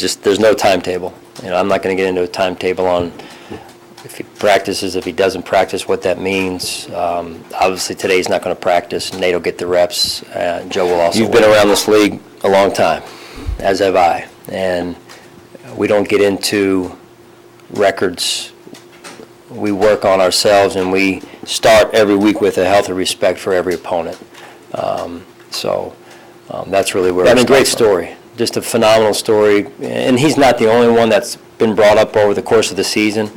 Just there's no timetable. I'm not going to get into a timetable on if he practices, if he doesn't practice, what that means. Obviously, today he's not going to practice. Nate will get the reps. Joe will also. You've been around this league a long time, as have I, and we don't get into records. We work on ourselves, and we start every week with a healthy respect for every opponent. That's really where. Great story. Just a phenomenal story, and he's not the only one that's been brought up over the course of the season.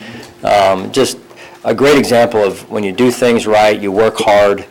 Just a great example of when you do things right, you work hard,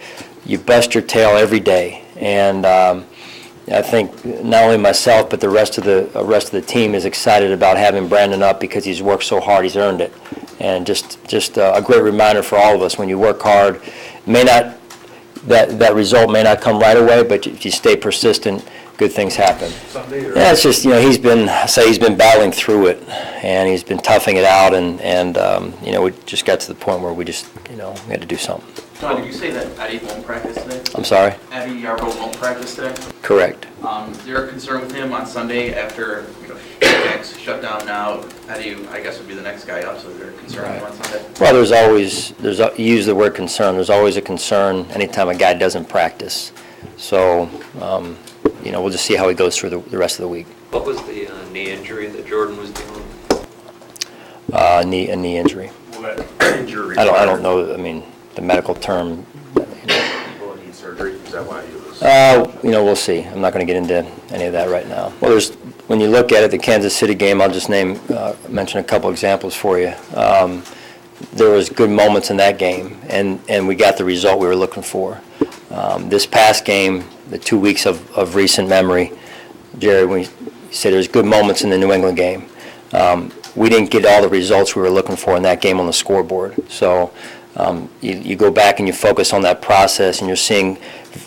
you bust your tail every day, and I think not only myself but the rest of the team is excited about having Brandon up because he's worked so hard, he's earned it, and just a great reminder for all of us: when you work hard, that result may not come right away, but if you stay persistent, good things happen. Yeah, it's just he's been battling through it, and he's been toughing it out, and we just got to the point where we just we had to do something. Sean, did you say that Eddie won't practice today? I'm sorry? Eddie Yarbrough won't practice today? Correct. Is there a concern with him on Sunday after Jack's shut down now? Eddie, I guess, would be the next guy up, so is there a concern with him on Sunday? Well, you use the word concern. There's always a concern anytime a guy doesn't practice. So, we'll just see how he goes through the rest of the week. What was the knee injury that Jordan was dealing with? A knee injury. What injury? I don't know. I mean, the medical term. Will he need surgery? Is that why he was? We'll see. I'm not going to get into any of that right now. Well, when you look at it, the Kansas City game, I'll just mention a couple examples for you. There was good moments in that game, and we got the result we were looking for. This past game, the 2 weeks of recent memory, Jerry, when you say there's good moments in the New England game, we didn't get all the results we were looking for in that game on the scoreboard. So you go back and you focus on that process, and you're seeing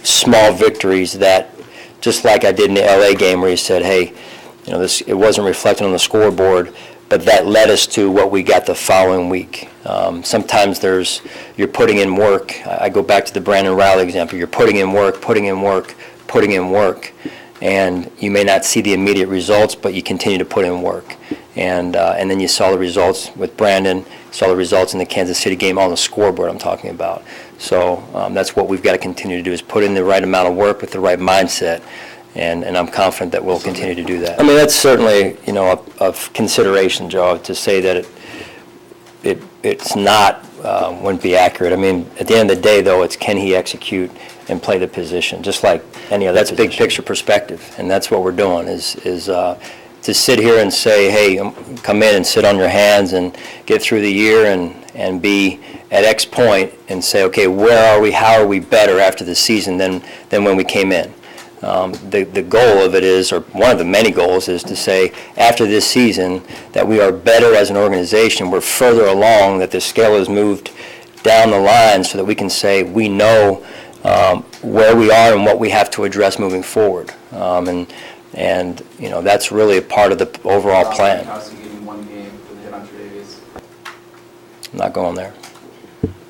small victories that, just like I did in the LA game where you said, hey, it wasn't reflected on the scoreboard, but that led us to what we got the following week. Sometimes you're putting in work. I go back to the Brandon Riley example. You're putting in work, and you may not see the immediate results, but you continue to put in work. And then you saw the results with Brandon, saw the results in the Kansas City game on the scoreboard I'm talking about. So that's what we've got to continue to do, is put in the right amount of work with the right mindset. And I'm confident that we'll continue to do that. I mean, that's certainly, of consideration, Joe, to say that it's not, wouldn't be accurate. I mean, at the end of the day, though, it's can he execute and play the position, just like any other position. Big picture perspective, and that's what we're doing, is to sit here and say, hey, come in and sit on your hands and get through the year and be at X point and say, okay, where are we, how are we better after the season than when we came in? The goal of it is, or one of the many goals is to say after this season that we are better as an organization, we're further along, that the scale has moved down the line so that we can say we know where we are and what we have to address moving forward. And that's really a part of the overall plan. I'm not going there.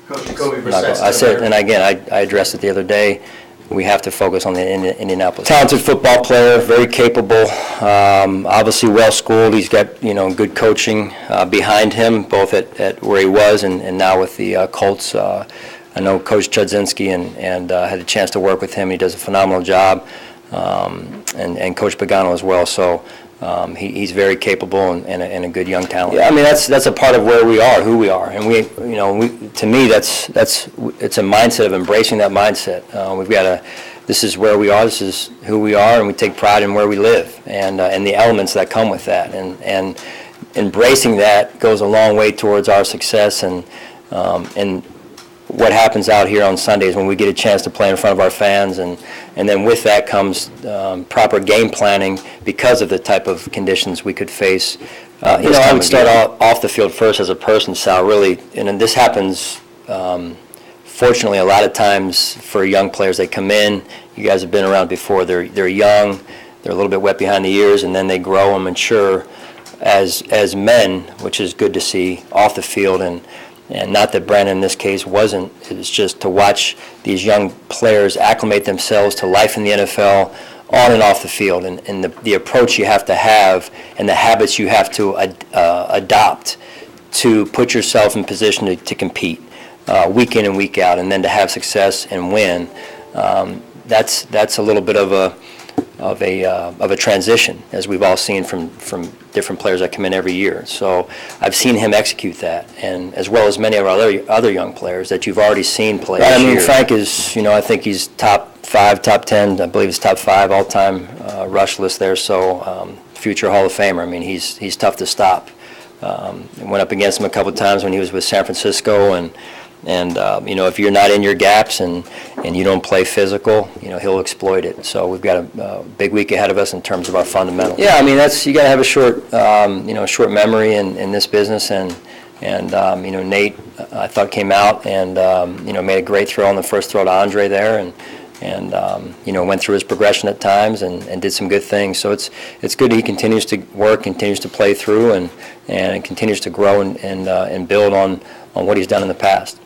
I said, and again, I addressed it the other day. We have to focus on the Indianapolis. Talented football player, very capable, obviously well-schooled. He's got, good coaching behind him, both at where he was and now with the Colts. I know Coach Chudzinski and had a chance to work with him. He does a phenomenal job, and Coach Pagano as well. So he's very capable and a good young talent. Yeah, I mean that's a part of where we are, who we are, and to me it's a mindset of embracing that mindset. We've got to. This is where we are. This is who we are, and we take pride in where we live and the elements that come with that. And embracing that goes a long way towards our success and what happens out here on Sundays when we get a chance to play in front of our fans, and then with that comes proper game planning because of the type of conditions we could face. I would start off the field first as a person, Sal, really, and this happens fortunately a lot of times for young players. They come in, you guys have been around before, they're young, they're a little bit wet behind the ears, and then they grow and mature as men, which is good to see off the field. And not that Brandon in this case wasn't, it was just to watch these young players acclimate themselves to life in the NFL, on and off the field, and the approach you have to have and the habits you have to adopt to put yourself in position to compete week in and week out, and then to have success and win. That's a little bit of a transition, as we've all seen from different players that come in every year. So I've seen him execute that, and as well as many of our other young players that you've already seen play this year. I mean, Frank is, I think he's top 5, top 10. I believe he's top 5 all-time rush list there. So future Hall of Famer. I mean, he's tough to stop. Went up against him a couple of times when he was with San Francisco, and if you're not in your gaps and you don't play physical, he'll exploit it. So we've got a big week ahead of us in terms of our fundamentals. Yeah, I mean, you got to have a short memory in this business, and Nate, I thought, came out and made a great throw on the first throw to Andre there, and went through his progression at times and did some good things. So it's good he continues to work, continues to play through, and continues to grow and build on what he's done in the past.